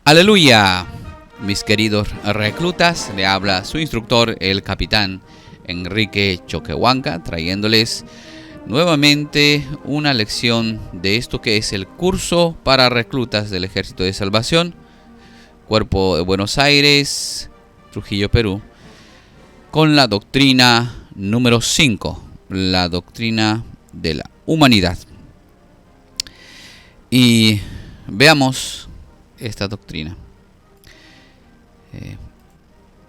Aleluya, mis queridos reclutas, le habla su instructor, el capitán Enrique Choquehuanca, trayéndoles nuevamente una lección de esto que es el curso para reclutas del Ejército de Salvación, Cuerpo de Buenos Aires, Trujillo, Perú, con la doctrina número 5, la doctrina de la humanidad. Y veamos esta doctrina.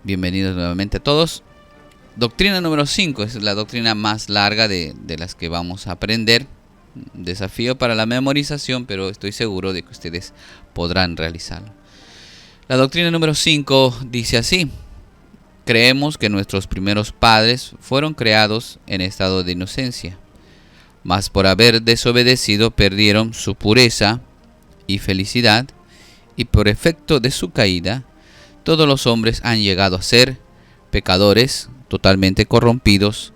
Bienvenidos nuevamente a todos. Doctrina número 5 es la doctrina más larga de las que vamos a aprender. Desafío para la memorización, pero estoy seguro de que ustedes podrán realizarlo. La doctrina número 5 dice así: creemos que nuestros primeros padres fueron creados en estado de inocencia, mas por haber desobedecido perdieron su pureza y felicidad, y por efecto de su caída, todos los hombres han llegado a ser pecadores, totalmente corrompidos,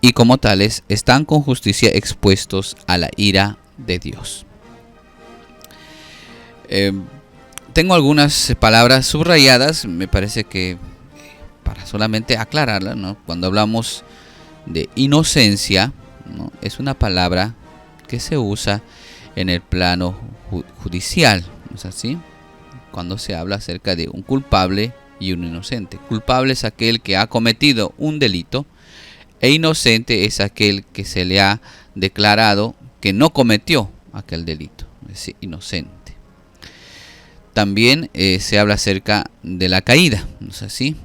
y como tales están con justicia expuestos a la ira de Dios. Tengo algunas palabras subrayadas, me parece que para solamente aclararla, ¿no? Cuando hablamos de inocencia, ¿no? Es una palabra que se usa en el plano judicial, ¿no es así? Cuando se habla acerca de un culpable y un inocente. Culpable es aquel que ha cometido un delito, e inocente es aquel que se le ha declarado que no cometió aquel delito, es decir, inocente. También se habla acerca de la caída, ¿no es así?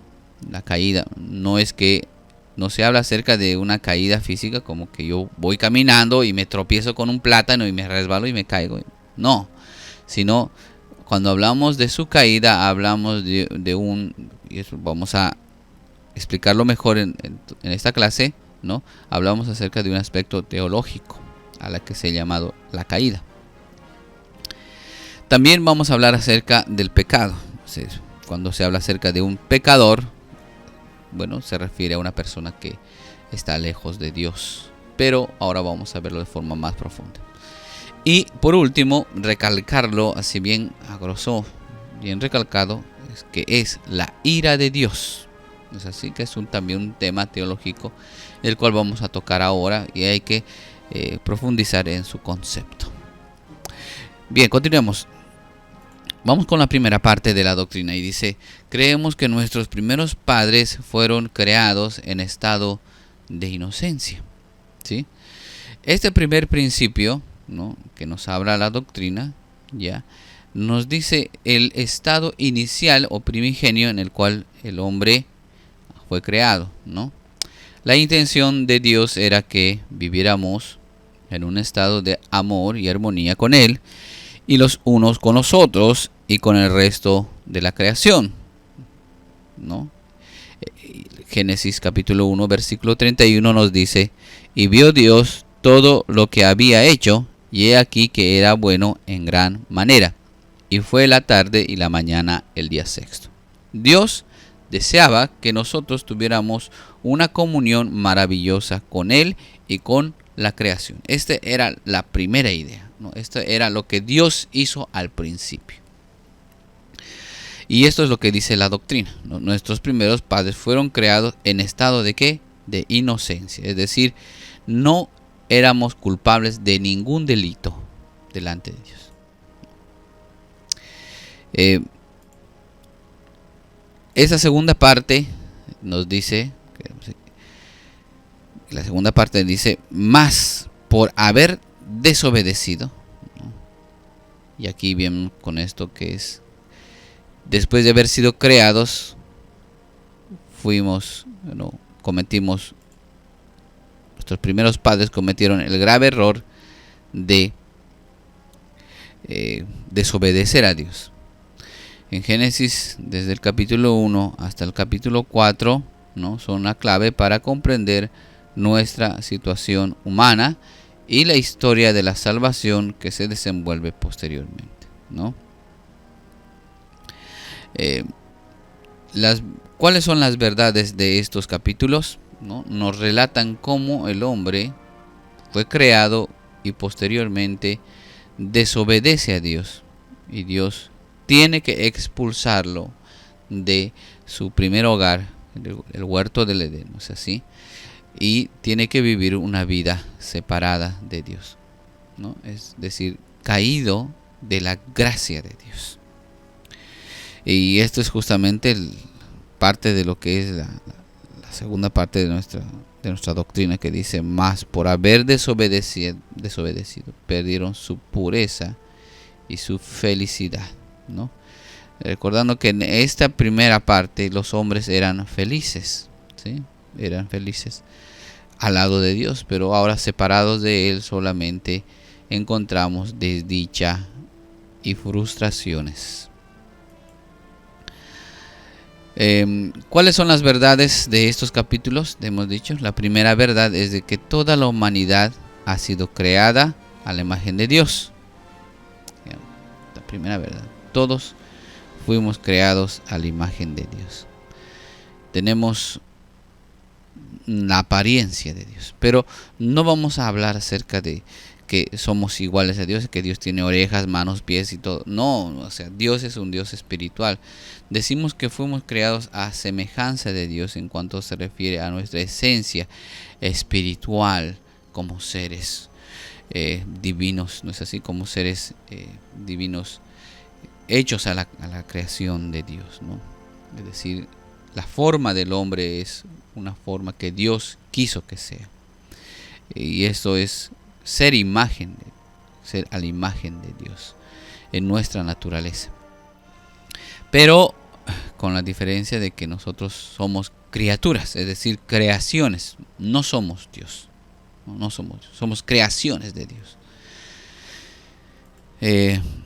La caída no es que no se habla acerca de una caída física, como que yo voy caminando y me tropiezo con un plátano y me resbalo y me caigo. No, sino cuando hablamos de su caída, hablamos de un, y eso vamos a explicarlo mejor en esta clase, ¿no? Hablamos acerca de un aspecto teológico a la que se ha llamado la caída. También vamos a hablar acerca del pecado. O sea, cuando se habla acerca de un pecador, bueno, se refiere a una persona que está lejos de Dios. Pero ahora vamos a verlo de forma más profunda. Y por último, recalcarlo así bien a grosso, bien recalcado, es que es la ira de Dios. Es así que es también un tema teológico, el cual vamos a tocar ahora y hay que profundizar en su concepto. Bien, continuemos. Vamos con la primera parte de la doctrina y dice: creemos que nuestros primeros padres fueron creados en estado de inocencia. ¿Sí? Este primer principio, ¿no?, que nos habla la doctrina, ya nos dice el estado inicial o primigenio en el cual el hombre fue creado, ¿no? La intención de Dios era que viviéramos en un estado de amor y armonía con Él y los unos con los otros y con el resto de la creación, ¿no? Génesis capítulo 1 versículo 31 nos dice: y vio Dios todo lo que había hecho, y he aquí que era bueno en gran manera. Y fue la tarde y la mañana el día sexto. Dios deseaba que nosotros tuviéramos una comunión maravillosa con Él y con la creación. Esta era la primera idea, ¿no? Esto era lo que Dios hizo al principio. Y esto es lo que dice la doctrina, ¿no? Nuestros primeros padres fueron creados en estado de ¿qué? De inocencia. Es decir, no éramos culpables de ningún delito delante de Dios. Esa segunda parte nos dice, la segunda parte dice: más por haber desobedecido, ¿no? Y aquí bien con esto que es, después de haber sido creados, nuestros primeros padres cometieron el grave error de desobedecer a Dios. En Génesis, desde el capítulo 1 hasta el capítulo 4, ¿no?, son la clave para comprender nuestra situación humana y la historia de la salvación que se desenvuelve posteriormente, ¿no? ¿Cuáles son las verdades de estos capítulos? ¿No? Nos relatan cómo el hombre fue creado y posteriormente desobedece a Dios, y Dios tiene que expulsarlo de su primer hogar, el huerto del Edén, ¿no es así? Y tiene que vivir una vida separada de Dios, ¿no? Es decir, caído de la gracia de Dios. Y esto es justamente parte de lo que es la segunda parte de nuestra doctrina, que dice: más por haber desobedecido, perdieron su pureza y su felicidad, ¿no? Recordando que en esta primera parte los hombres eran felices, ¿sí? Eran felices al lado de Dios, pero ahora separados de Él solamente encontramos desdicha y frustraciones. ¿Cuáles son las verdades de estos capítulos? Hemos dicho, la primera verdad es de que toda la humanidad ha sido creada a la imagen de Dios. La primera verdad, todos fuimos creados a la imagen de Dios. Tenemos la apariencia de Dios, pero no vamos a hablar acerca de que somos iguales a Dios, que Dios tiene orejas, manos, pies y todo. No, o sea, Dios es un Dios espiritual. Decimos que fuimos creados a semejanza de Dios en cuanto se refiere a nuestra esencia espiritual como seres divinos, ¿no es así? Como seres divinos hechos a la creación de Dios, ¿no? Es decir, la forma del hombre es una forma que Dios quiso que sea. Y esto es ser a la imagen de Dios en nuestra naturaleza. Pero con la diferencia de que nosotros somos criaturas, es decir, creaciones. No somos Dios. Somos creaciones de Dios.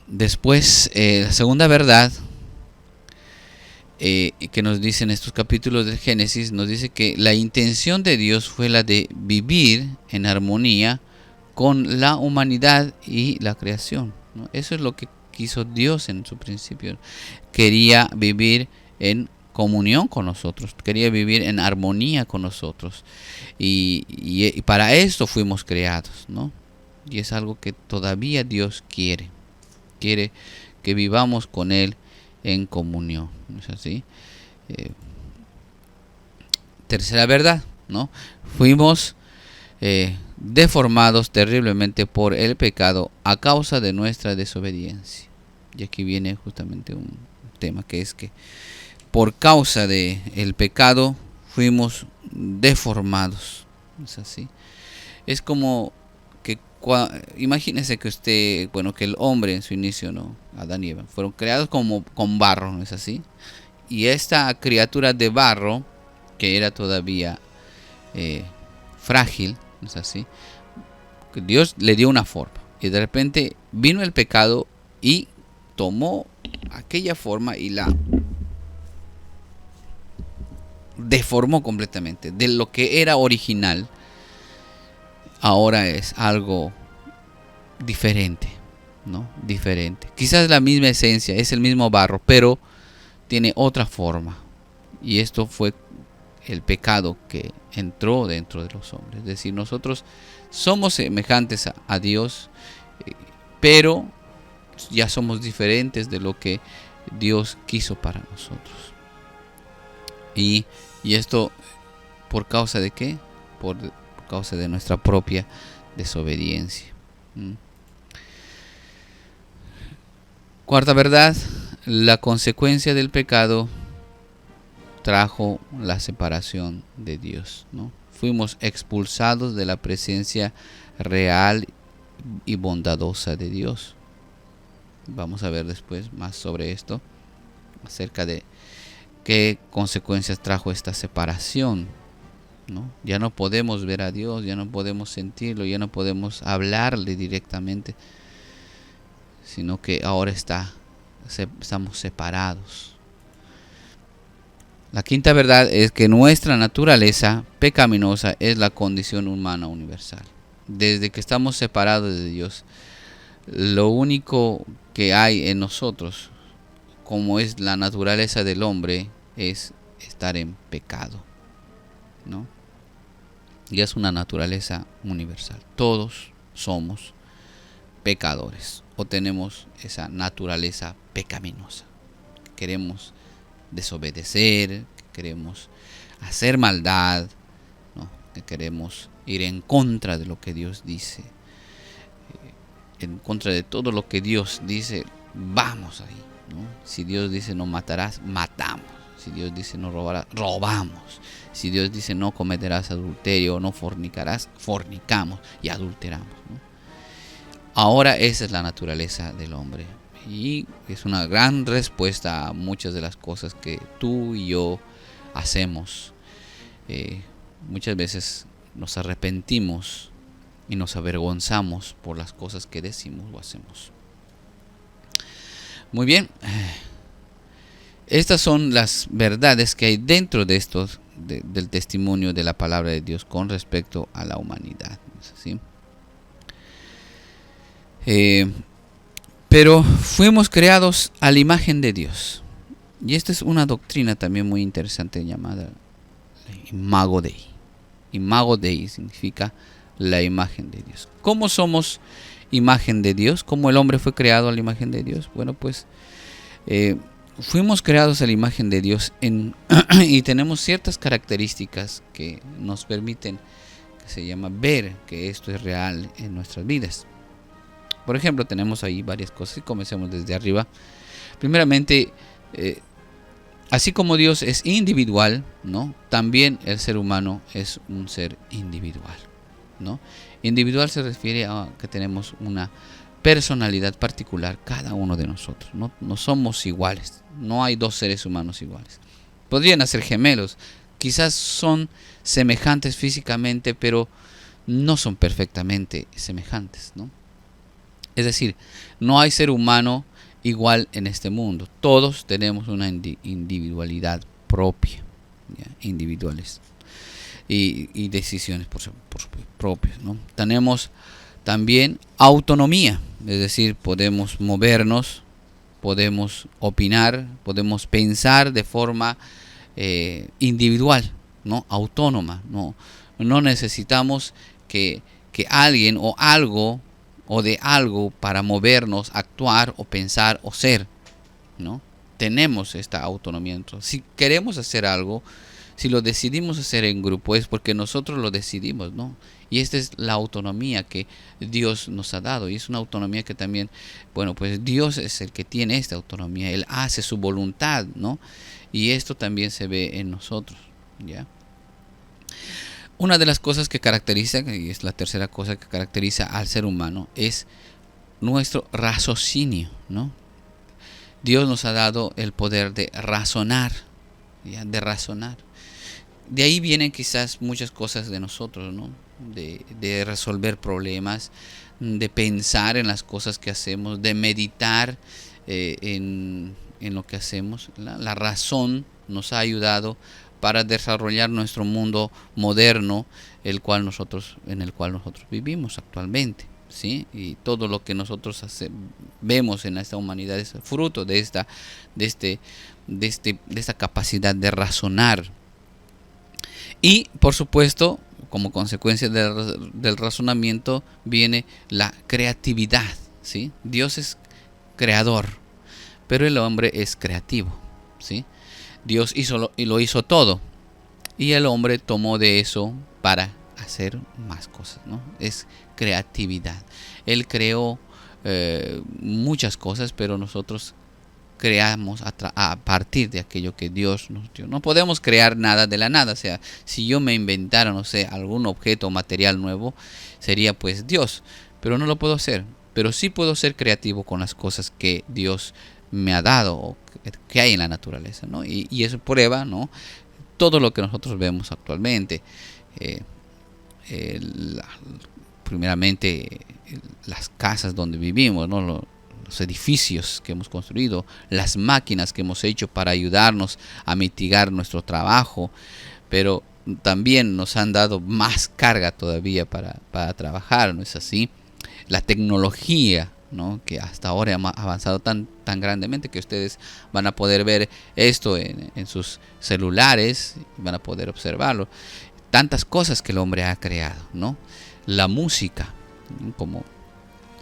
Después, la segunda verdad que nos dicen estos capítulos del Génesis, nos dice que la intención de Dios fue la de vivir en armonía con la humanidad y la creación, ¿no? Eso es lo que quiso Dios en su principio. Quería vivir en comunión con nosotros, quería vivir en armonía con nosotros. Y para esto fuimos creados, ¿no? Y es algo que todavía Dios quiere. Quiere que vivamos con Él en comunión, ¿no es así? Tercera verdad, ¿no? Fuimos deformados terriblemente por el pecado a causa de nuestra desobediencia. Y aquí viene justamente un tema, que es que por causa de el pecado fuimos deformados. ¿Es así? Es como que imagínese que usted, bueno, que el hombre en su inicio, ¿no? Adán y Eva fueron creados como con barro, ¿no es así? Y esta criatura de barro, que era todavía frágil, ¿no es así? Dios le dio una forma y de repente vino el pecado y tomó aquella forma y la deformó completamente. De lo que era original, ahora es algo diferente, ¿no? Diferente. Quizás la misma esencia, es el mismo barro, pero tiene otra forma. Y esto fue el pecado que entró dentro de los hombres. Es decir, nosotros somos semejantes a Dios, pero ya somos diferentes de lo que Dios quiso para nosotros. Y esto, ¿por causa de qué? Por causa de nuestra propia desobediencia. Cuarta verdad, la consecuencia del pecado trajo la separación de Dios, ¿no? Fuimos expulsados de la presencia real y bondadosa de Dios. Vamos a ver después más sobre esto, acerca de qué consecuencias trajo esta separación, ¿no? Ya no podemos ver a Dios, ya no podemos sentirlo, ya no podemos hablarle directamente, sino que ahora estamos separados. La quinta verdad es que nuestra naturaleza pecaminosa es la condición humana universal. Desde que estamos separados de Dios, lo único que hay en nosotros, como es la naturaleza del hombre, es estar en pecado, ¿no? Y es una naturaleza universal. Todos somos pecadores o tenemos esa naturaleza pecaminosa. Queremos desobedecer, queremos hacer maldad, ¿no? Que queremos ir en contra de lo que Dios dice, en contra de todo lo que Dios dice, vamos ahí, ¿no? Si Dios dice no matarás, matamos. Si Dios dice no robarás, robamos. Si Dios dice no cometerás adulterio, no fornicarás, fornicamos y adulteramos, ¿no? Ahora esa es la naturaleza del hombre. Y es una gran respuesta a muchas de las cosas que tú y yo hacemos. Muchas veces nos arrepentimos y nos avergonzamos por las cosas que decimos o hacemos. Muy bien. Estas son las verdades que hay dentro de estos, del testimonio de la palabra de Dios con respecto a la humanidad. ¿Es así? Pero fuimos creados a la imagen de Dios. Y esta es una doctrina también muy interesante llamada Imago Dei. Imago Dei significa la imagen de Dios. ¿Cómo somos imagen de Dios? ¿Cómo el hombre fue creado a la imagen de Dios? Bueno, pues fuimos creados a la imagen de Dios y tenemos ciertas características que nos permiten, que se llama ver que esto es real en nuestras vidas. Por ejemplo, tenemos ahí varias cosas y comencemos desde arriba. Primeramente, así como Dios es individual, ¿no? También el ser humano es un ser individual, ¿no? Individual se refiere a que tenemos una personalidad particular cada uno de nosotros. No somos iguales. No hay dos seres humanos iguales. Podrían ser gemelos. Quizás son semejantes físicamente, pero no son perfectamente semejantes, ¿no? Es decir, no hay ser humano igual en este mundo. Todos tenemos una individualidad propia, ¿ya? Individuales y decisiones por propias, ¿no? Tenemos también autonomía, es decir, podemos movernos, podemos opinar, podemos pensar de forma individual, ¿no? Autónoma, no necesitamos que alguien o algo o de algo para movernos, actuar o pensar o ser, ¿no? Tenemos esta autonomía. Entonces, si queremos hacer algo, si lo decidimos hacer en grupo, es porque nosotros lo decidimos, ¿no? Y esta es la autonomía que Dios nos ha dado. Y es una autonomía que también, bueno, pues Dios es el que tiene esta autonomía. Él hace su voluntad, ¿no? Y esto también se ve en nosotros, ¿ya? Una de las cosas que caracteriza, y es la tercera cosa que caracteriza al ser humano, es nuestro raciocinio, ¿no? Dios nos ha dado el poder de razonar, ¿ya? De razonar. De ahí vienen quizás muchas cosas de nosotros, ¿no? De resolver problemas, de pensar en las cosas que hacemos, de meditar en lo que hacemos. La razón nos ha ayudado para desarrollar nuestro mundo moderno, en el cual nosotros vivimos actualmente, ¿sí? Y todo lo que nosotros vemos en esta humanidad es fruto de esta capacidad de razonar. Y por supuesto, como consecuencia del razonamiento viene la creatividad, ¿sí? Dios es creador, pero el hombre es creativo, ¿sí? Dios lo hizo todo y el hombre tomó de eso para hacer más cosas, ¿no? Es creatividad. Él creó muchas cosas, pero nosotros creamos a partir de aquello que Dios nos dio. No podemos crear nada de la nada. O sea, si yo me inventara, no sé, algún objeto o material nuevo, sería pues Dios, pero no lo puedo hacer. Pero sí puedo ser creativo con las cosas que Dios me ha dado o que hay en la naturaleza, ¿no? Y eso prueba, ¿no? Todo lo que nosotros vemos actualmente. Primeramente, las casas donde vivimos, ¿no? Los edificios que hemos construido, las máquinas que hemos hecho para ayudarnos a mitigar nuestro trabajo, pero también nos han dado más carga todavía para trabajar, ¿no es así? La tecnología, ¿no? Que hasta ahora ha avanzado tan grandemente que ustedes van a poder ver esto en sus celulares, van a poder observarlo. Tantas cosas que el hombre ha creado, ¿no? La música, ¿no? Como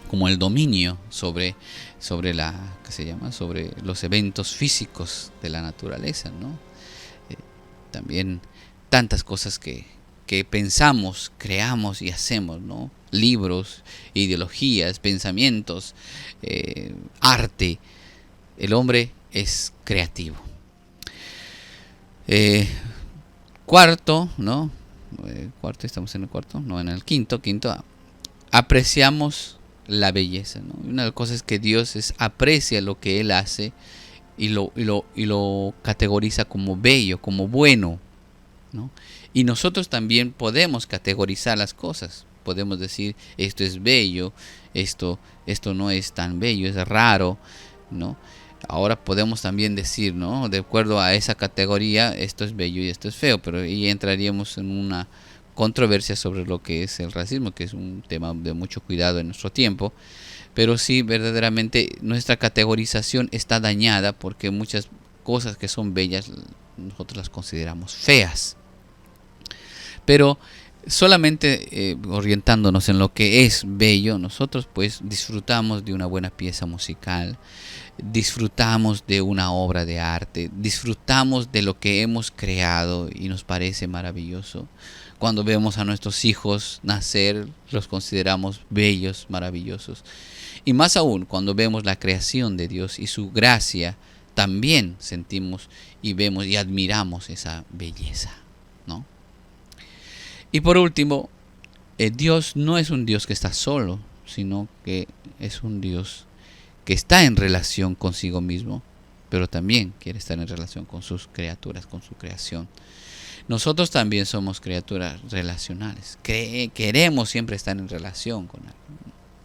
como el dominio sobre ¿qué se llama? Sobre los eventos físicos de la naturaleza, ¿no? También tantas cosas que pensamos, creamos y hacemos, ¿no? Libros, ideologías, pensamientos, arte. El hombre es creativo. Cuarto, ¿no? Cuarto, estamos en el cuarto, no, en el quinto, apreciamos la belleza, ¿no? Una de las cosas que Dios aprecia lo que Él hace y lo categoriza como bello, como bueno, ¿no? Y nosotros también podemos categorizar las cosas. Podemos decir, esto es bello, esto no es tan bello, es raro, ¿no? Ahora podemos también decir, ¿no? De acuerdo a esa categoría, esto es bello y esto es feo, pero ahí entraríamos en una controversia sobre lo que es el racismo, que es un tema de mucho cuidado en nuestro tiempo. Pero sí, verdaderamente nuestra categorización está dañada porque muchas cosas que son bellas nosotros las consideramos feas. Pero solamente orientándonos en lo que es bello, nosotros pues disfrutamos de una buena pieza musical, disfrutamos de una obra de arte, disfrutamos de lo que hemos creado y nos parece maravilloso. Cuando vemos a nuestros hijos nacer, los consideramos bellos, maravillosos. Y más aún, cuando vemos la creación de Dios y su gracia, también sentimos y vemos y admiramos esa belleza, ¿no? Y por último, Dios no es un Dios que está solo, sino que es un Dios que está en relación consigo mismo, pero también quiere estar en relación con sus criaturas, con su creación. Nosotros también somos criaturas relacionales. Queremos siempre estar en relación con algo.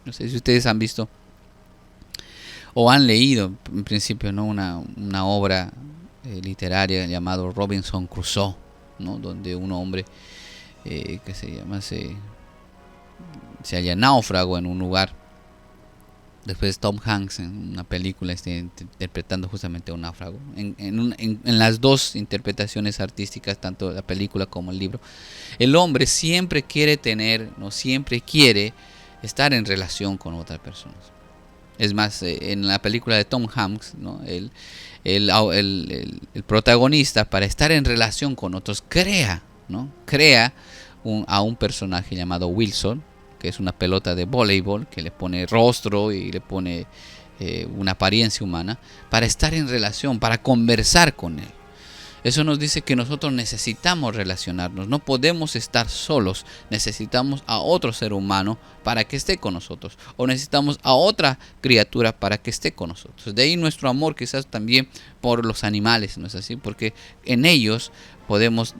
No sé si ustedes han visto o han leído, en principio, ¿no? una obra literaria llamada Robinson Crusoe, ¿no? Donde un hombre que se llama se halla náufrago en un lugar. Después Tom Hanks en una película está interpretando justamente a un náufrago. En las dos interpretaciones artísticas, tanto la película como el libro, el hombre siempre quiere estar en relación con otras personas. Es más, en la película de Tom Hanks, ¿no? el protagonista, para estar en relación con otros, crea a un personaje llamado Wilson, que es una pelota de voleibol, que le pone rostro y le pone una apariencia humana, para estar en relación, para conversar con él. Eso nos dice que nosotros necesitamos relacionarnos, no podemos estar solos, necesitamos a otro ser humano para que esté con nosotros, o necesitamos a otra criatura para que esté con nosotros. De ahí nuestro amor quizás también por los animales, ¿no es así? Porque en ellos podemos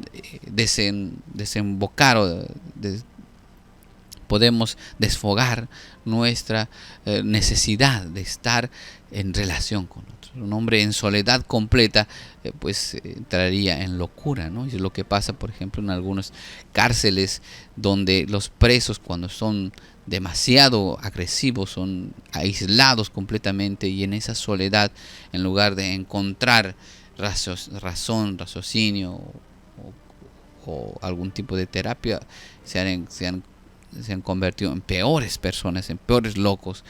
desembocar o podemos desfogar nuestra necesidad de estar en relación con otros. Un hombre en soledad completa pues entraría en locura, ¿no? Es lo que pasa, por ejemplo, en algunas cárceles donde los presos, cuando son demasiado agresivos, son aislados completamente, y en esa soledad, en lugar de encontrar raciocinio o algún tipo de terapia, se han convertido en peores personas, en peores locos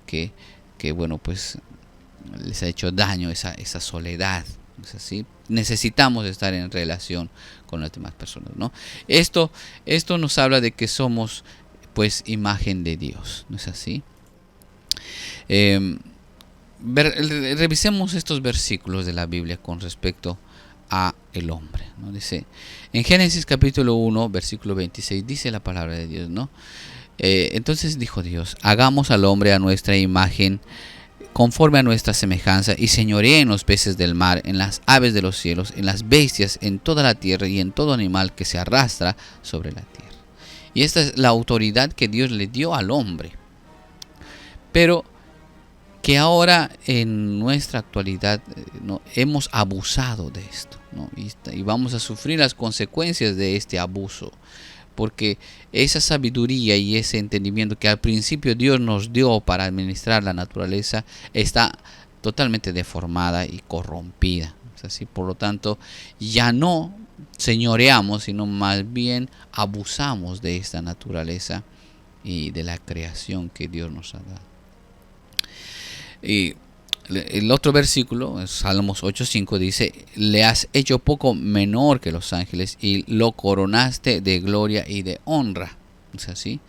que bueno, pues les ha hecho daño esa soledad. ¿Es así? Necesitamos estar en relación con las demás personas, ¿no? Esto nos habla de que somos pues imagen de Dios, ¿no es así? Revisemos estos versículos de la Biblia con respecto a el hombre, ¿no? Dice en Génesis capítulo 1 versículo 26, dice la palabra de Dios, ¿no? Entonces dijo Dios: hagamos al hombre a nuestra imagen, conforme a nuestra semejanza, y señoree en los peces del mar, en las aves de los cielos, en las bestias, en toda la tierra y en todo animal que se arrastra sobre la tierra. Y esta es la autoridad que Dios le dio al hombre, pero que ahora en nuestra actualidad no hemos abusado de esto, ¿no? Y vamos a sufrir las consecuencias de este abuso, porque esa sabiduría y ese entendimiento que al principio Dios nos dio para administrar la naturaleza está totalmente deformada y corrompida. ¿Es así? Por lo tanto, ya no señoreamos, sino más bien abusamos de esta naturaleza y de la creación que Dios nos ha dado. Y el otro versículo, Salmos 8:5, dice: le has hecho poco menor que los ángeles y lo coronaste de gloria y de honra. ¿Es así?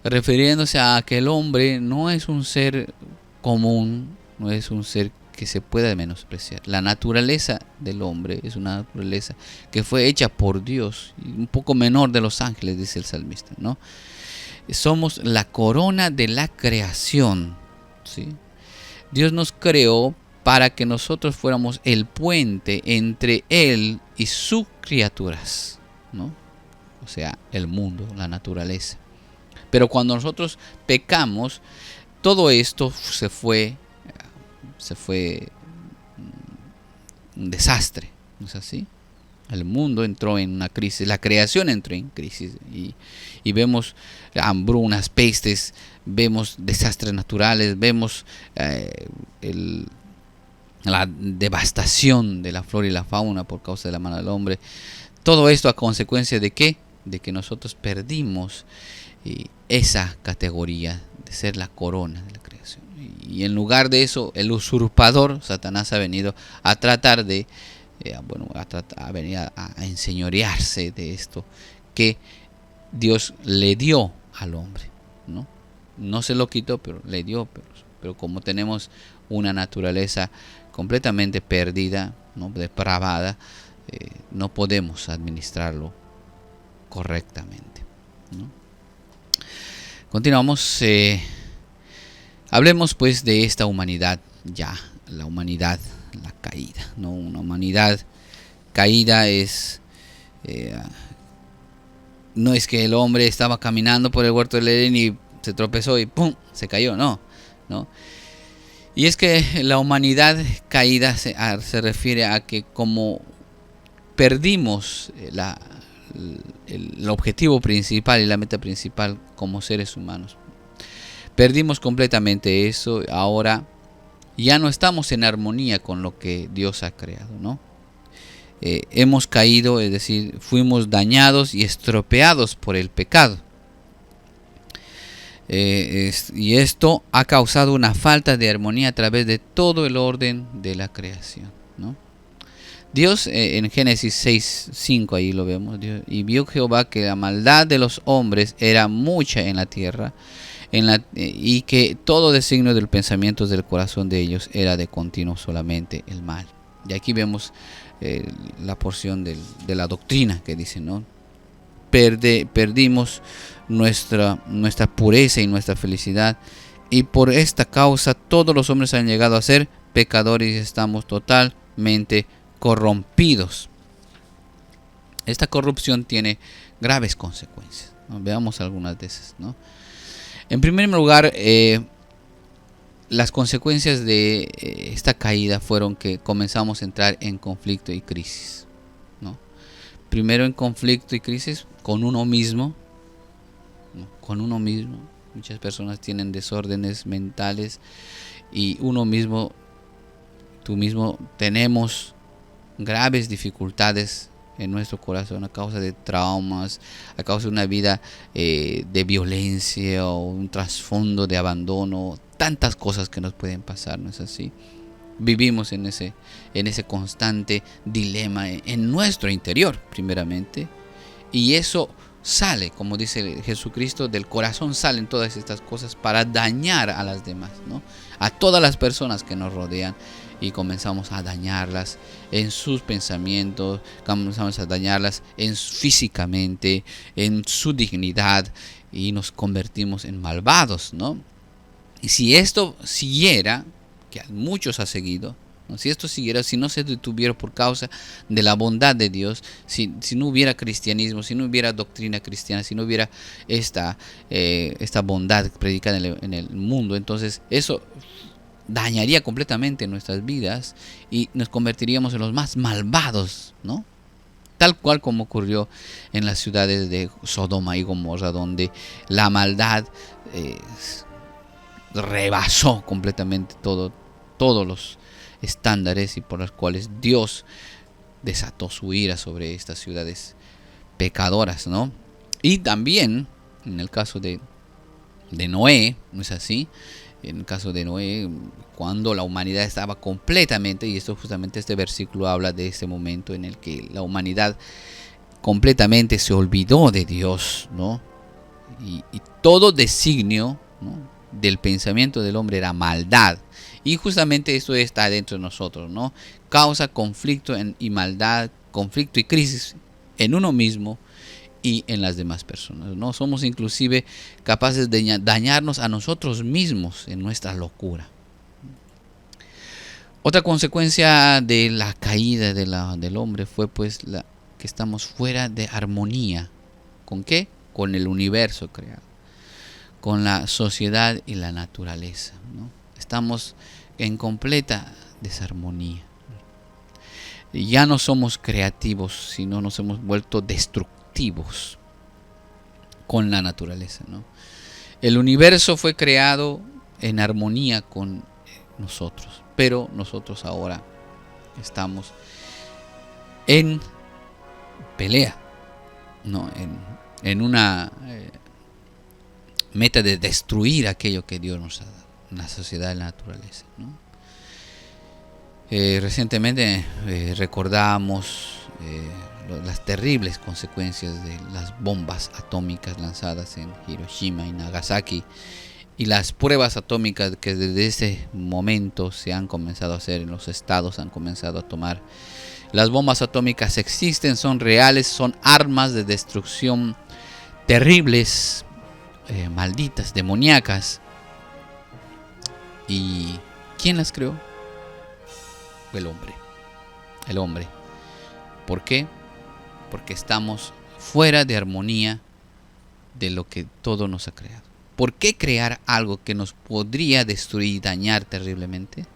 Refiriéndose a que el hombre no es un ser común, no es un ser que se pueda menospreciar. La naturaleza del hombre es una naturaleza que fue hecha por Dios, y un poco menor de los ángeles, dice el salmista, ¿no? Somos la corona de la creación, ¿sí? Dios nos creó para que nosotros fuéramos el puente entre Él y sus criaturas, ¿no? O sea, el mundo, la naturaleza. Pero cuando nosotros pecamos, todo esto se fue un desastre, ¿no es así? El mundo entró en una crisis, la creación entró en crisis y vemos hambrunas, pestes, vemos desastres naturales, vemos la devastación de la flora y la fauna por causa de la mano del hombre. Todo esto a consecuencia de ¿qué? De que nosotros perdimos esa categoría de ser la corona de la creación. Y en lugar de eso, el usurpador, Satanás, ha venido a tratar de a venir a enseñorearse de esto que Dios le dio al hombre, ¿no? No se lo quitó, pero le dio. Pero como tenemos una naturaleza completamente perdida, ¿no? Depravada, no podemos administrarlo correctamente, ¿no? Continuamos. Hablemos pues de esta humanidad ya, la humanidad, la caída, ¿no? Una humanidad caída es no es que el hombre estaba caminando por el huerto del Edén y se tropezó y ¡pum!, se cayó, no. Y es que la humanidad caída se refiere a que como perdimos el objetivo principal y la meta principal como seres humanos, perdimos completamente eso. Ahora ya no estamos en armonía con lo que Dios ha creado, ¿no? Hemos caído, es decir, fuimos dañados y estropeados por el pecado. Y esto ha causado una falta de armonía a través de todo el orden de la creación, ¿no? Dios en Génesis 6:5, ahí lo vemos, y vio Jehová que la maldad de los hombres era mucha en la tierra, y que todo designio del pensamiento del corazón de ellos era de continuo solamente el mal. Y aquí vemos la porción de la doctrina que dice, ¿no? Perdimos nuestra pureza y nuestra felicidad, y por esta causa todos los hombres han llegado a ser pecadores y estamos totalmente corrompidos. Esta corrupción tiene graves consecuencias, ¿no? Veamos algunas de esas, ¿no? En primer lugar, las consecuencias de esta caída fueron que comenzamos a entrar en conflicto y crisis, ¿no? Primero en conflicto y crisis con uno mismo, ¿no? Con uno mismo. Muchas personas tienen desórdenes mentales y tú mismo tenemos graves dificultades en nuestro corazón a causa de traumas, a causa de una vida de violencia o un trasfondo de abandono, tantas cosas que nos pueden pasar, ¿no es así? Vivimos en ese constante dilema en nuestro interior, primeramente, y eso sale, como dice Jesucristo, del corazón salen todas estas cosas para dañar a las demás, ¿no? A todas las personas que nos rodean, y comenzamos a dañarlas en sus pensamientos, comenzamos a dañarlas físicamente, en su dignidad, y nos convertimos en malvados, ¿no? Y si esto siguiera, que a muchos ha seguido, ¿no? Si esto siguiera, si no se detuviera por causa de la bondad de Dios, si no hubiera cristianismo, si no hubiera doctrina cristiana, si no hubiera esta bondad predicada en el mundo, entonces eso dañaría completamente nuestras vidas y nos convertiríamos en los más malvados, ¿no? Tal cual como ocurrió en las ciudades de Sodoma y Gomorra, donde la maldad rebasó completamente todos los estándares, y por los cuales Dios desató su ira sobre estas ciudades pecadoras, ¿no? Y también en el caso de de Noé, ¿no es así? En el caso de Noé, cuando la humanidad estaba completamente, y esto justamente este versículo habla de ese momento en el que la humanidad completamente se olvidó de Dios, ¿no? Y todo designio, ¿no?, del pensamiento del hombre era maldad. Y justamente esto está dentro de nosotros, ¿no? Causa conflicto y maldad, conflicto y crisis en uno mismo y en las demás personas, ¿no? Somos inclusive capaces de dañarnos a nosotros mismos en nuestra locura. Otra consecuencia de la caída del hombre fue pues que estamos fuera de armonía. ¿Con qué? Con el universo creado, con la sociedad y la naturaleza, ¿no? Estamos en completa desarmonía. Ya no somos creativos, sino nos hemos vuelto destructivos con la naturaleza, ¿no? El universo fue creado en armonía con nosotros, pero nosotros ahora estamos en pelea, ¿no? En una meta de destruir aquello que Dios nos ha dado, la sociedad y la naturaleza, ¿no? Recientemente recordamos las terribles consecuencias de las bombas atómicas lanzadas en Hiroshima y Nagasaki y las pruebas atómicas que desde ese momento se han comenzado a hacer en los estados, han comenzado a tomar. Las bombas atómicas existen, son reales, son armas de destrucción terribles, malditas, demoníacas. ¿Y quién las creó? El hombre. El hombre. ¿Por qué? Porque estamos fuera de armonía de lo que todo nos ha creado. ¿Por qué crear algo que nos podría destruir y dañar terriblemente?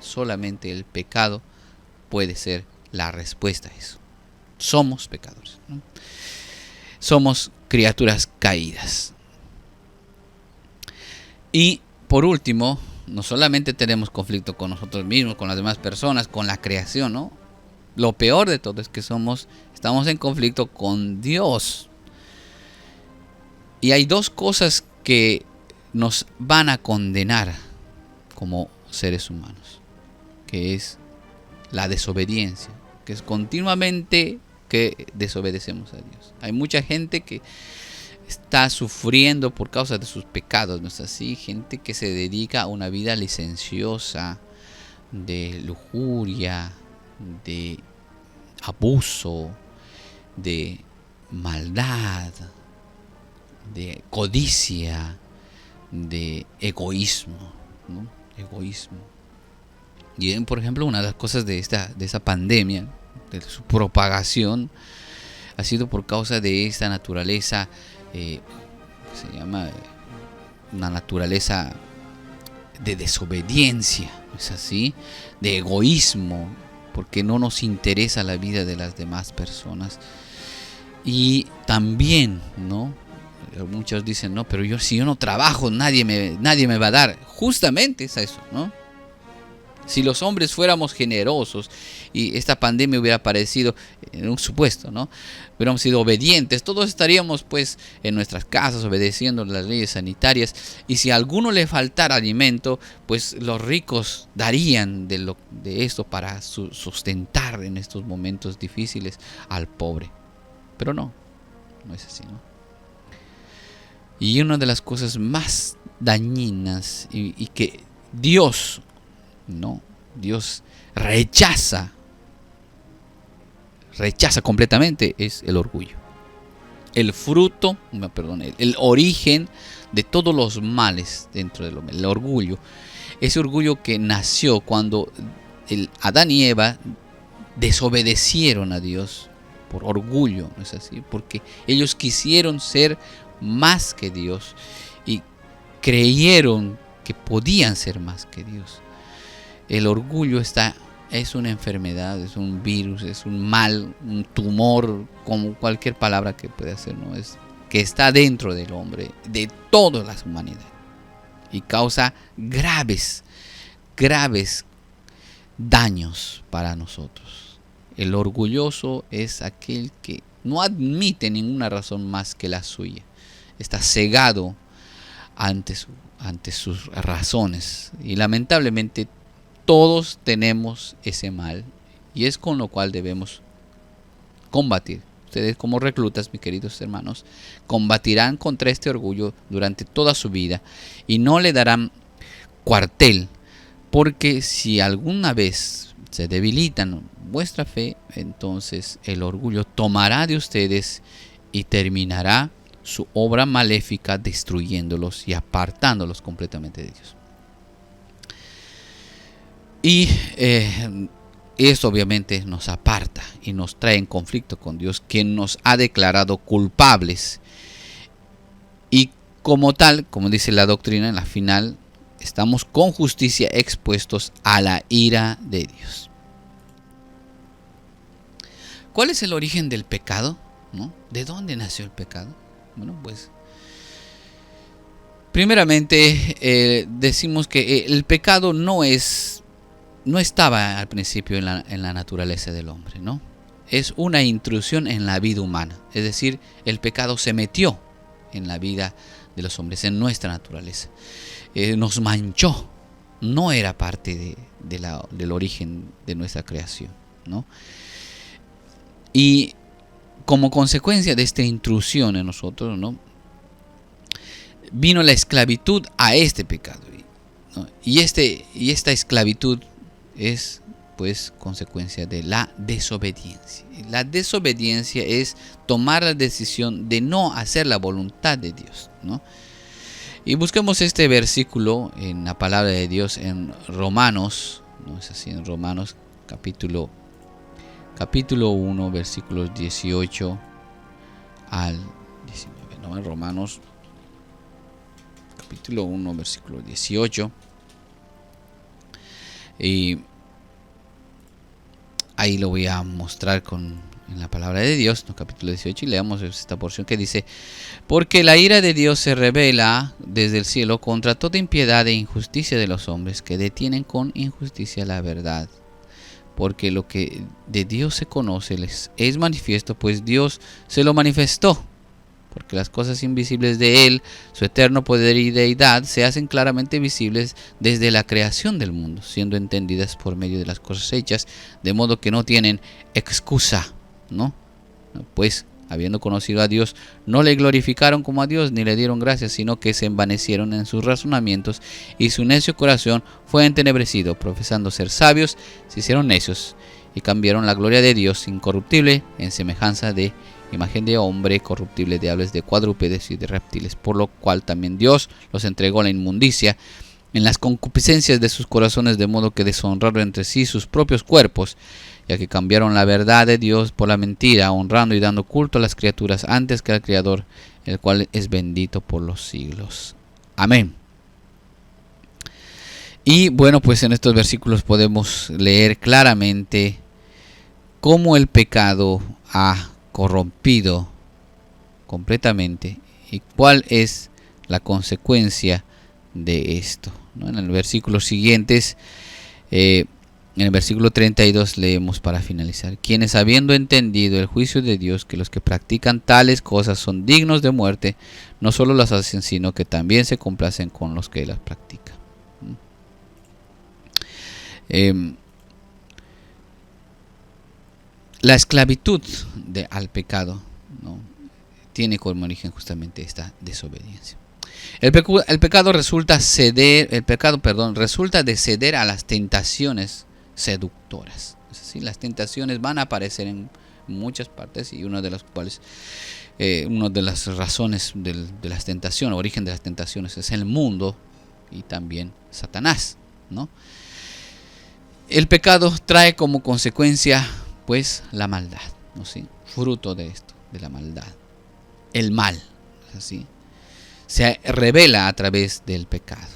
Solamente el pecado puede ser la respuesta a eso. Somos pecadores, ¿no? Somos criaturas caídas. Y por último, no solamente tenemos conflicto con nosotros mismos, con las demás personas, con la creación, ¿no? Lo peor de todo es que estamos en conflicto con Dios. Y hay dos cosas que nos van a condenar como seres humanos, que es la desobediencia, que es continuamente que desobedecemos a Dios. Hay mucha gente que está sufriendo por causa de sus pecados, ¿no es así? Gente que se dedica a una vida licenciosa, de lujuria, de abuso, de maldad, de codicia, de egoísmo, ¿no? Egoísmo. Y por ejemplo, una de las cosas de esa pandemia, de su propagación, ha sido por causa de esta naturaleza, se llama una naturaleza de desobediencia, ¿es así? De egoísmo, porque no nos interesa la vida de las demás personas. Y también, ¿no? Muchos dicen, no, pero si yo no trabajo, nadie me va a dar. Justamente es eso, ¿no? Si los hombres fuéramos generosos y esta pandemia hubiera aparecido en un supuesto, ¿no? Hubiéramos sido obedientes, todos estaríamos pues en nuestras casas obedeciendo las leyes sanitarias, y si a alguno le faltara alimento, pues los ricos darían de esto para sustentar en estos momentos difíciles al pobre. Pero no es así, ¿no? Y una de las cosas más dañinas y que Dios rechaza completamente es el orgullo. El origen de todos los males dentro del hombre, el orgullo. Ese orgullo que nació cuando Adán y Eva desobedecieron a Dios por orgullo, ¿no es así? Porque ellos quisieron ser más que Dios y creyeron que podían ser más que Dios. El orgullo es una enfermedad, es un virus, es un mal, un tumor, como cualquier palabra que pueda ser, ¿no? Es que está dentro del hombre, de toda la humanidad, y causa graves daños para nosotros. El orgulloso es aquel que no admite ninguna razón más que la suya. Está cegado ante sus razones. Y lamentablemente todos tenemos ese mal, y es con lo cual debemos combatir. Ustedes como reclutas, mis queridos hermanos, combatirán contra este orgullo durante toda su vida y no le darán cuartel, porque si alguna vez se debilitan vuestra fe, entonces el orgullo tomará de ustedes y terminará su obra maléfica destruyéndolos y apartándolos completamente de Dios. Y esto obviamente nos aparta y nos trae en conflicto con Dios, quien nos ha declarado culpables. Y como tal, como dice la doctrina, en la final estamos con justicia expuestos a la ira de Dios. ¿Cuál es el origen del pecado? ¿No? ¿De dónde nació el pecado? Bueno, pues primeramente decimos que el pecado no estaba al principio en la naturaleza del hombre, ¿no? Es una intrusión en la vida humana. Es decir, el pecado se metió en la vida de los hombres, en nuestra naturaleza. Nos manchó. No era parte del origen de nuestra creación, ¿no? Y como consecuencia de esta intrusión en nosotros, ¿no?, vino la esclavitud a este pecado, ¿no? Y esta esclavitud es pues consecuencia de la desobediencia. La desobediencia es tomar la decisión de no hacer la voluntad de Dios, ¿no? Y busquemos este versículo en la palabra de Dios en Romanos, ¿no es así? En Romanos capítulo 1, versículos 18 al 19, ¿no? En Romanos capítulo 1, versículo 18. Y ahí lo voy a mostrar en la palabra de Dios, ¿no? Capítulo 18, y leamos esta porción que dice: porque la ira de Dios se revela desde el cielo contra toda impiedad e injusticia de los hombres que detienen con injusticia la verdad. Porque lo que de Dios se conoce les es manifiesto, pues Dios se lo manifestó. Porque las cosas invisibles de Él, su eterno poder y deidad, se hacen claramente visibles desde la creación del mundo, siendo entendidas por medio de las cosas hechas, de modo que no tienen excusa, ¿no? Pues, habiendo conocido a Dios, no le glorificaron como a Dios, ni le dieron gracias, sino que se envanecieron en sus razonamientos, y su necio corazón fue entenebrecido. Profesando ser sabios, se hicieron necios, y cambiaron la gloria de Dios incorruptible en semejanza de imagen de hombre corruptible, de aves, de cuadrúpedes y de reptiles, por lo cual también Dios los entregó a la inmundicia en las concupiscencias de sus corazones, de modo que deshonraron entre sí sus propios cuerpos, ya que cambiaron la verdad de Dios por la mentira, honrando y dando culto a las criaturas antes que al Creador, el cual es bendito por los siglos. Amén. Y bueno, pues en estos versículos podemos leer claramente cómo el pecado ha corrompido completamente y cuál es la consecuencia de esto, ¿no? En el versículo siguientes, en el versículo 32 leemos para finalizar: quienes habiendo entendido el juicio de Dios, que los que practican tales cosas son dignos de muerte, no solo las hacen, sino que también se complacen con los que las practican. La esclavitud al pecado, ¿no?, tiene como origen justamente esta desobediencia. El pecado resulta de ceder a las tentaciones seductoras. Es decir, las tentaciones van a aparecer en muchas partes, y una de las cuales, una de las razones de las tentaciones, origen de las tentaciones, es el mundo y también Satanás, ¿no? El pecado trae como consecuencia pues la maldad, ¿no? ¿Sí? Fruto de esto, de la maldad. El mal, ¿sí?, se revela a través del pecado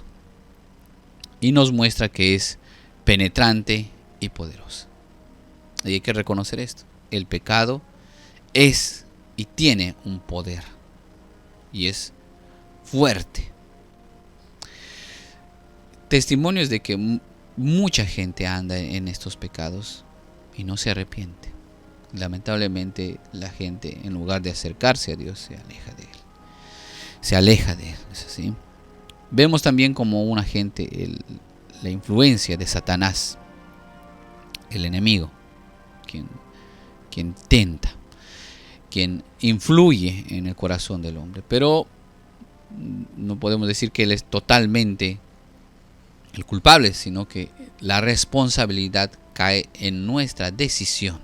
y nos muestra que es penetrante y poderoso. Y hay que reconocer esto: el pecado es y tiene un poder y es fuerte. Testimonios de que mucha gente anda en estos pecados y no se arrepiente. Lamentablemente la gente, en lugar de acercarse a Dios, se aleja de Él. ¿Es así? Vemos también como un agente la influencia de Satanás, el enemigo, quien tenta, quien influye en el corazón del hombre. Pero no podemos decir que él es totalmente el culpable, sino que la responsabilidad cae en nuestra decisión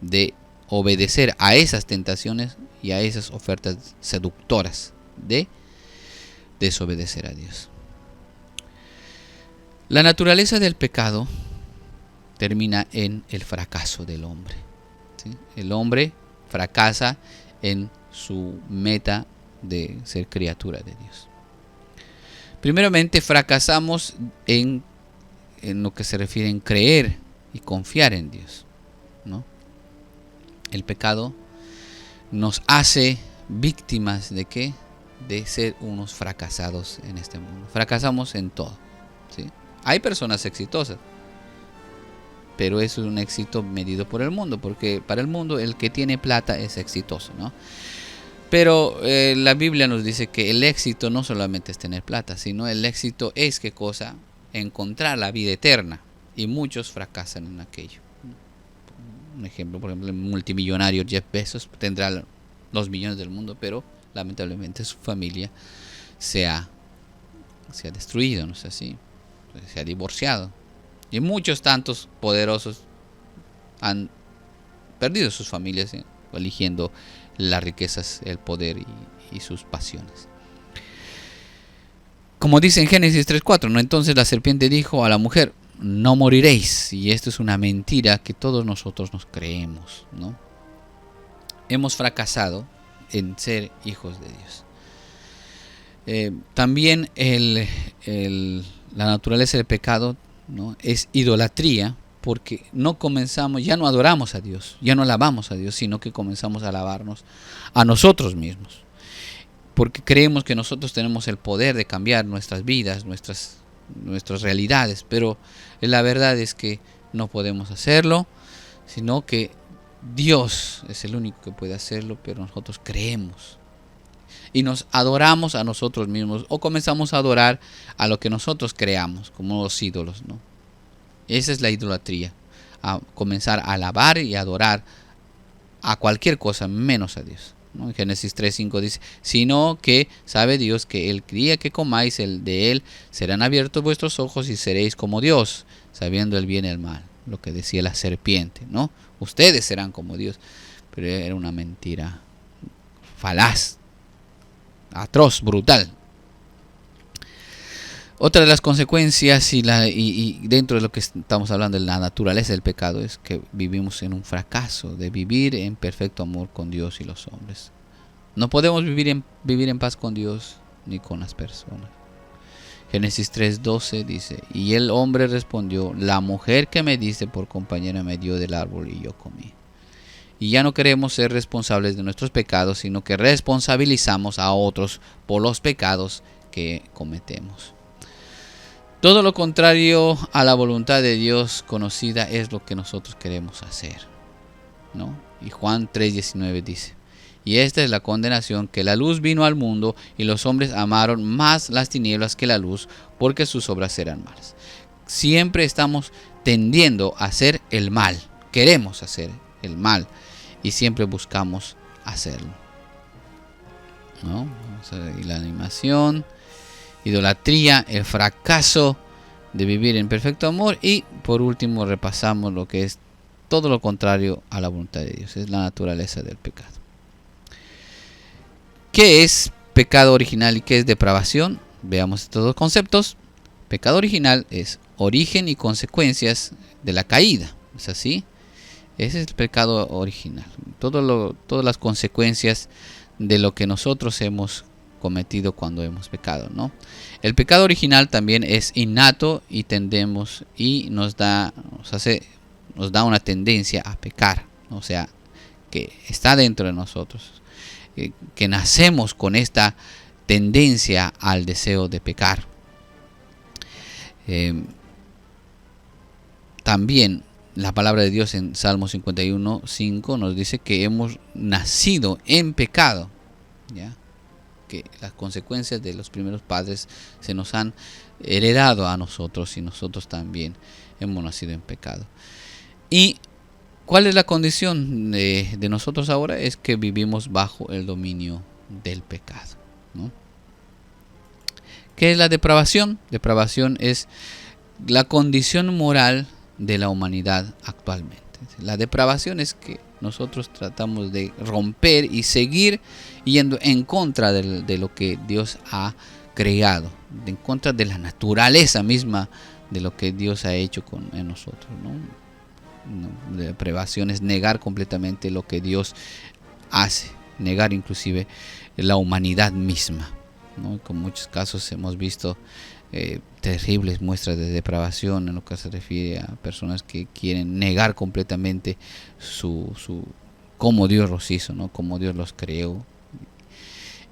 de obedecer a esas tentaciones y a esas ofertas seductoras de desobedecer a Dios. La naturaleza del pecado termina en el fracaso del hombre, ¿sí? El hombre fracasa en su meta de ser criatura de Dios. Primeramente, fracasamos en lo que se refiere en creer y confiar en Dios, ¿no? El pecado nos hace víctimas ¿de qué? De ser unos fracasados en este mundo. Fracasamos en todo, ¿sí? Hay personas exitosas, pero eso es un éxito medido por el mundo, porque para el mundo el que tiene plata es exitoso, ¿no? Pero la Biblia nos dice que el éxito no solamente es tener plata, sino el éxito es ¿qué cosa? Encontrar la vida eterna. Y muchos fracasan en aquello. Un ejemplo, por ejemplo, el multimillonario Jeff Bezos tendrá los millones del mundo, pero lamentablemente su familia se ha destruido, ¿no es así? Se ha divorciado. Y muchos tantos poderosos han perdido sus familias, eligiendo las riquezas, el poder y sus pasiones. Como dice en Génesis 3:4, ¿no? Entonces la serpiente dijo a la mujer: no moriréis. Y esto es una mentira que todos nosotros nos creemos, ¿no? Hemos fracasado en ser hijos de Dios. También la naturaleza del pecado, ¿no? Es idolatría, porque ya no adoramos a Dios, ya no alabamos a Dios, sino que comenzamos a alabarnos a nosotros mismos, porque creemos que nosotros tenemos el poder de cambiar nuestras vidas, nuestras realidades, pero la verdad es que no podemos hacerlo, sino que Dios es el único que puede hacerlo, pero nosotros creemos y nos adoramos a nosotros mismos, o comenzamos a adorar a lo que nosotros creamos, como los ídolos, ¿no? Esa es la idolatría, a comenzar a alabar y adorar a cualquier cosa menos a Dios, ¿no? En Génesis 3:5 dice: sino que sabe Dios que el día que comáis de él serán abiertos vuestros ojos y seréis como Dios, sabiendo el bien y el mal. Lo que decía la serpiente, ¿no? Ustedes serán como Dios. Pero era una mentira falaz, atroz, brutal. Otra de las consecuencias y dentro de lo que estamos hablando de la naturaleza del pecado es que vivimos en un fracaso de vivir en perfecto amor con Dios y los hombres. No podemos vivir en paz con Dios ni con las personas. Génesis 3:12 dice: y el hombre respondió: la mujer que me diste por compañera me dio del árbol y yo comí. Y ya no queremos ser responsables de nuestros pecados, sino que responsabilizamos a otros por los pecados que cometemos. Todo lo contrario a la voluntad de Dios conocida es lo que nosotros queremos hacer, ¿no? Y Juan 3:19 dice: y esta es la condenación, que la luz vino al mundo y los hombres amaron más las tinieblas que la luz, porque sus obras eran malas. Siempre estamos tendiendo a hacer el mal, queremos hacer el mal y siempre buscamos hacerlo, ¿no? Y la animación, idolatría, el fracaso de vivir en perfecto amor, y por último repasamos lo que es todo lo contrario a la voluntad de Dios, es la naturaleza del pecado. ¿Qué es pecado original y qué es depravación? Veamos estos dos conceptos. Pecado original es origen y consecuencias de la caída, ¿es así? Ese es el pecado original, todas las consecuencias de lo que nosotros hemos cometido cuando hemos pecado, ¿no? El pecado original también es innato y tendemos y nos da una tendencia a pecar, o sea, que está dentro de nosotros, que nacemos con esta tendencia al deseo de pecar. También la palabra de Dios en Salmo 51:5 nos dice que hemos nacido en pecado, ¿ya? que las consecuencias de los primeros padres se nos han heredado a nosotros y nosotros también hemos nacido en pecado. ¿Y cuál es la condición de nosotros ahora? Es que vivimos bajo el dominio del pecado, ¿no? ¿Qué es la depravación? Depravación es la condición moral de la humanidad actualmente. La depravación es que nosotros tratamos de romper y seguir yendo en contra de lo que Dios ha creado, en contra de la naturaleza misma de lo que Dios ha hecho en nosotros, ¿no? La depravación es negar completamente lo que Dios hace, negar inclusive la humanidad misma, ¿no? Con muchos casos hemos visto terribles muestras de depravación en lo que se refiere a personas que quieren negar completamente cómo Dios los hizo, ¿no? Cómo Dios los creó,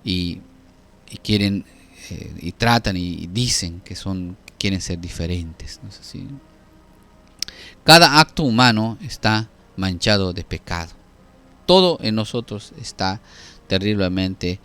y quieren y tratan y dicen que quieren ser diferentes, ¿no es así? Cada acto humano está manchado de pecado. Todo en nosotros está terriblemente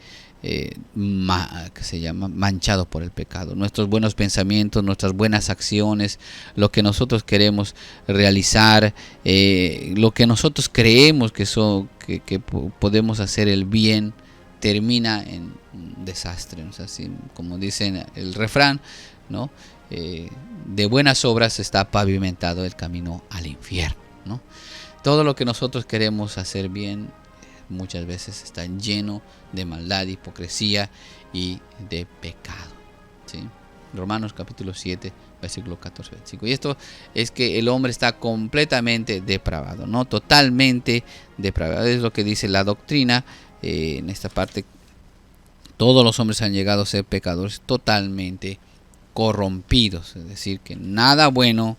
manchado por el pecado. Nuestros buenos pensamientos, nuestras buenas acciones, lo que nosotros queremos realizar, lo que nosotros creemos que podemos hacer el bien, termina en un desastre, ¿no? Así como dicen el refrán, ¿no? De buenas obras está pavimentado el camino al infierno, ¿no? Todo lo que nosotros queremos hacer bien muchas veces está lleno de maldad, hipocresía y de pecado, ¿sí? Romanos capítulo 7, versículo 14, 25. Y esto es que el hombre está completamente depravado, ¿no? Totalmente depravado. Es lo que dice la doctrina en esta parte. Todos los hombres han llegado a ser pecadores totalmente corrompidos. Es decir, que nada bueno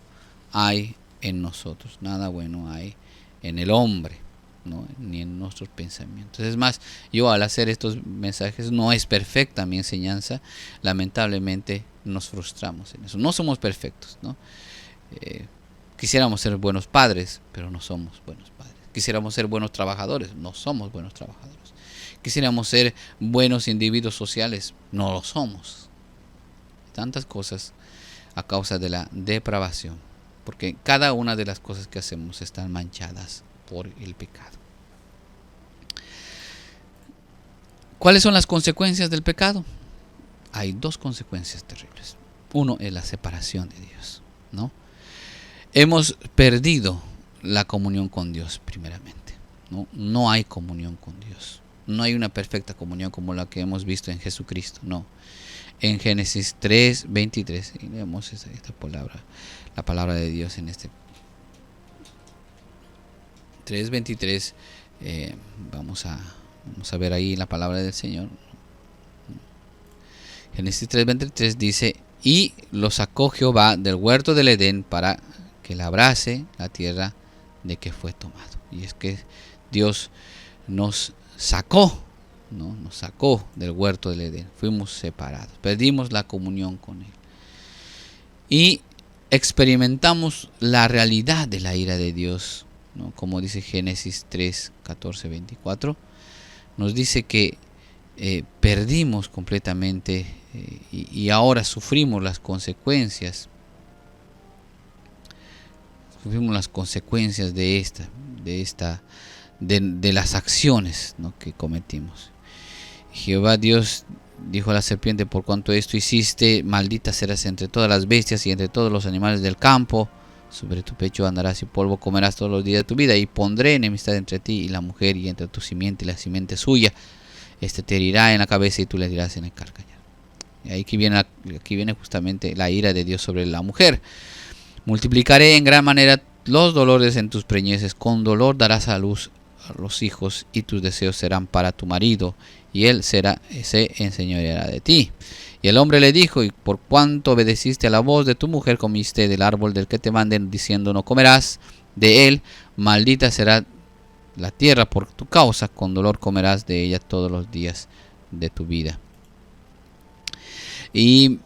hay en nosotros, nada bueno hay en el hombre, ¿no? Ni en nuestros pensamientos. Es más, yo al hacer estos mensajes, no es perfecta mi enseñanza, lamentablemente nos frustramos en eso. No somos perfectos, ¿no? Quisiéramos ser buenos padres, pero no somos buenos padres. Quisiéramos ser buenos trabajadores, no somos buenos trabajadores. Quisiéramos ser buenos individuos sociales, no lo somos. Tantas cosas a causa de la depravación, porque cada una de las cosas que hacemos están manchadas por el pecado. ¿Cuáles son las consecuencias del pecado? Hay dos consecuencias terribles. Uno es la separación de Dios, ¿no? Hemos perdido la comunión con Dios primeramente, ¿no? No hay comunión con Dios. No hay una perfecta comunión como la que hemos visto en Jesucristo, no. En Génesis 3:23, y leemos esta palabra, la palabra de Dios en este 3:23, vamos a ver ahí la palabra del Señor. Génesis 3:23 dice: y lo sacó Jehová del huerto del Edén para que labrase la tierra de que fue tomado. Y es que Dios nos sacó, ¿no? Nos sacó del huerto del Edén. Fuimos separados, perdimos la comunión con Él y experimentamos la realidad de la ira de Dios, ¿no? Como dice Génesis 3, 14, 24, nos dice que perdimos completamente y ahora sufrimos las consecuencias. Sufrimos las consecuencias de las acciones, ¿no? Que cometimos. Jehová Dios dijo a la serpiente: por cuanto esto hiciste, maldita serás entre todas las bestias y entre todos los animales del campo. Sobre tu pecho andarás y polvo comerás todos los días de tu vida. Y pondré enemistad entre ti y la mujer, y entre tu simiente y la simiente suya. Este te herirá en la cabeza y tú le herirás en el calcañar. Y aquí viene justamente la ira de Dios sobre la mujer. Multiplicaré en gran manera los dolores en tus preñeces. Con dolor darás a luz a los hijos, y tus deseos serán para tu marido, y él se enseñoreará de ti. Y el hombre le dijo: y por cuanto obedeciste a la voz de tu mujer, comiste del árbol del que te manden, diciendo: no comerás de él. Maldita será la tierra por tu causa, con dolor comerás de ella todos los días de tu vida. Y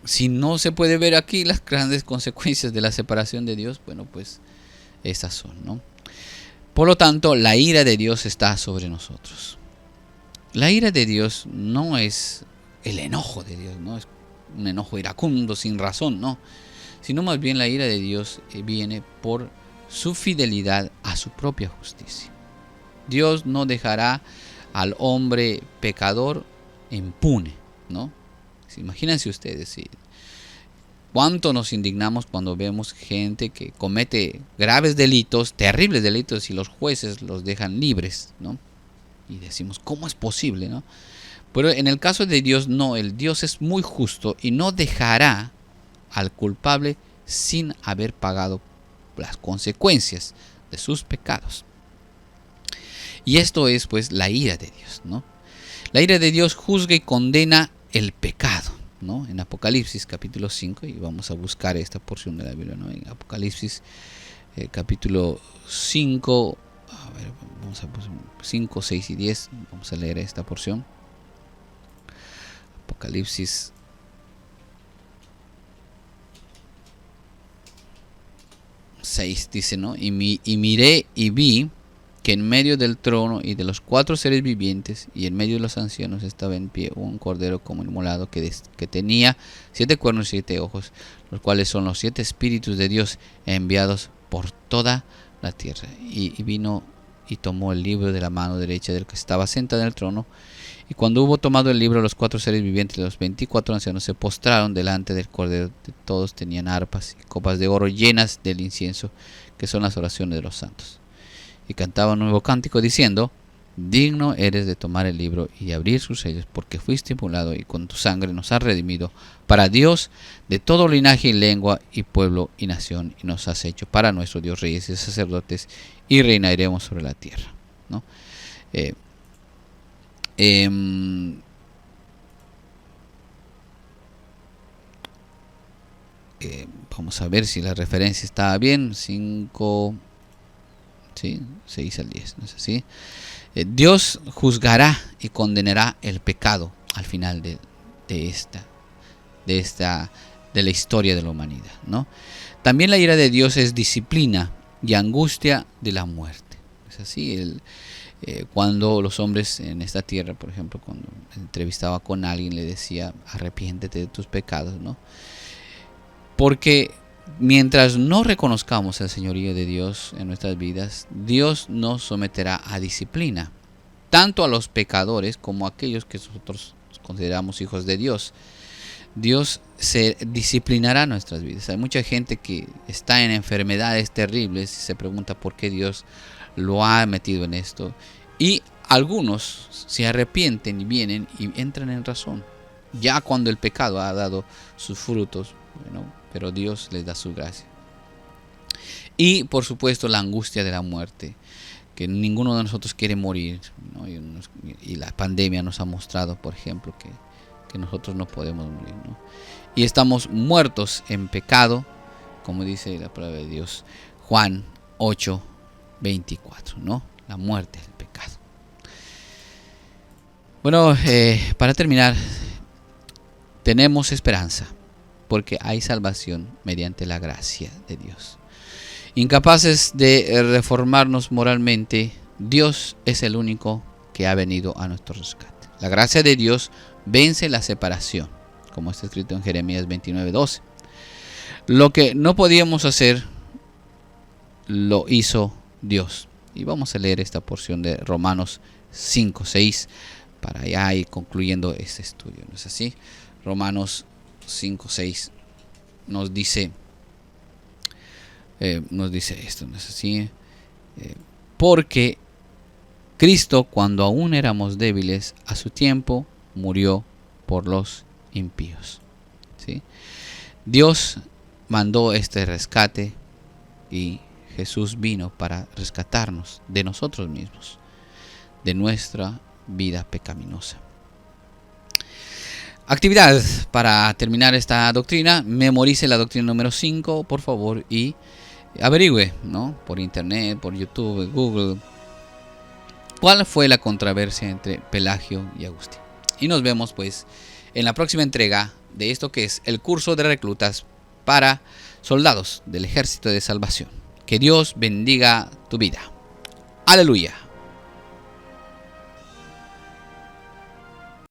si no se puede ver aquí las grandes consecuencias de la separación de Dios, bueno, pues esas son, ¿no? Por lo tanto, la ira de Dios está sobre nosotros. La ira de Dios no es el enojo de Dios, no es un enojo iracundo sin razón, no, sino más bien la ira de Dios viene por su fidelidad a su propia justicia. Dios no dejará al hombre pecador impune, ¿no? Imagínense ustedes, ¿sí? Cuánto nos indignamos cuando vemos gente que comete graves delitos, terribles delitos, y los jueces los dejan libres, ¿no? Y decimos, ¿cómo es posible, no? Pero en el caso de Dios, no, el Dios es muy justo y no dejará al culpable sin haber pagado las consecuencias de sus pecados. Y esto es pues la ira de Dios, ¿no? La ira de Dios juzga y condena el pecado, ¿no? En Apocalipsis capítulo 5, y vamos a buscar esta porción de la Biblia, ¿no? En Apocalipsis capítulo 5, a ver, vamos a 5, 6 y 10, vamos a leer esta porción. Apocalipsis 6 dice, ¿no? Y miré y vi que en medio del trono y de los 4 seres vivientes y en medio de los ancianos estaba en pie un cordero como inmolado que tenía 7 cuernos y 7 ojos, los cuales son los 7 espíritus de Dios enviados por toda la tierra. Y vino y tomó el libro de la mano derecha del que estaba sentado en el trono. Y cuando hubo tomado el libro, los 4 seres vivientes y los 24 ancianos se postraron delante del cordero. Todos tenían arpas y copas de oro llenas del incienso, que son las oraciones de los santos. Y cantaban un nuevo cántico diciendo: digno eres de tomar el libro y de abrir sus sellos, porque fuiste inmolado y con tu sangre nos has redimido para Dios de todo linaje y lengua y pueblo y nación, y nos has hecho para nuestro Dios reyes y sacerdotes, y reinaremos sobre la tierra, ¿no? Vamos a ver si la referencia está bien. 5, ¿sí? 6 al 10, ¿no es así? Dios juzgará y condenará el pecado al final de la historia de la humanidad, ¿no? También la ira de Dios es disciplina y angustia de la muerte. Es así. Cuando los hombres en esta tierra, por ejemplo, cuando entrevistaba con alguien, le decía: arrepiéntete de tus pecados, ¿no? Porque mientras no reconozcamos el señorío de Dios en nuestras vidas, Dios nos someterá a disciplina, tanto a los pecadores como a aquellos que nosotros consideramos hijos de Dios. Dios se disciplinará nuestras vidas. Hay mucha gente que está en enfermedades terribles y se pregunta por qué Dios lo ha metido en esto. Y algunos se arrepienten y vienen y entran en razón, ya cuando el pecado ha dado sus frutos, bueno, pero Dios les da su gracia. Y por supuesto la angustia de la muerte, que ninguno de nosotros quiere morir, ¿no? Y la pandemia nos ha mostrado, por ejemplo, que nosotros no podemos morir, ¿no? Y estamos muertos en pecado, como dice la palabra de Dios, Juan 8:24, ¿no? La muerte del pecado. Bueno, para terminar, tenemos esperanza, porque hay salvación mediante la gracia de Dios. Incapaces de reformarnos moralmente, Dios es el único que ha venido a nuestro rescate. La gracia de Dios vence la separación, como está escrito en Jeremías 29:12. Lo que no podíamos hacer, lo hizo Dios. Y vamos a leer esta porción de Romanos 5:6 para ya ir concluyendo este estudio, ¿no es así? Romanos 5:6 nos dice esto, ¿no es así? Porque Cristo, cuando aún éramos débiles, a su tiempo murió por los impíos, ¿sí? Dios mandó este rescate y Jesús vino para rescatarnos de nosotros mismos, de nuestra vida pecaminosa. Actividad para terminar esta doctrina: memorice la doctrina número 5, por favor, y averigüe, ¿no? Por internet, por YouTube, Google, cuál fue la controversia entre Pelagio y Agustín. Y nos vemos pues en la próxima entrega de esto que es el curso de reclutas para soldados del Ejército de Salvación. Que Dios bendiga tu vida. Aleluya.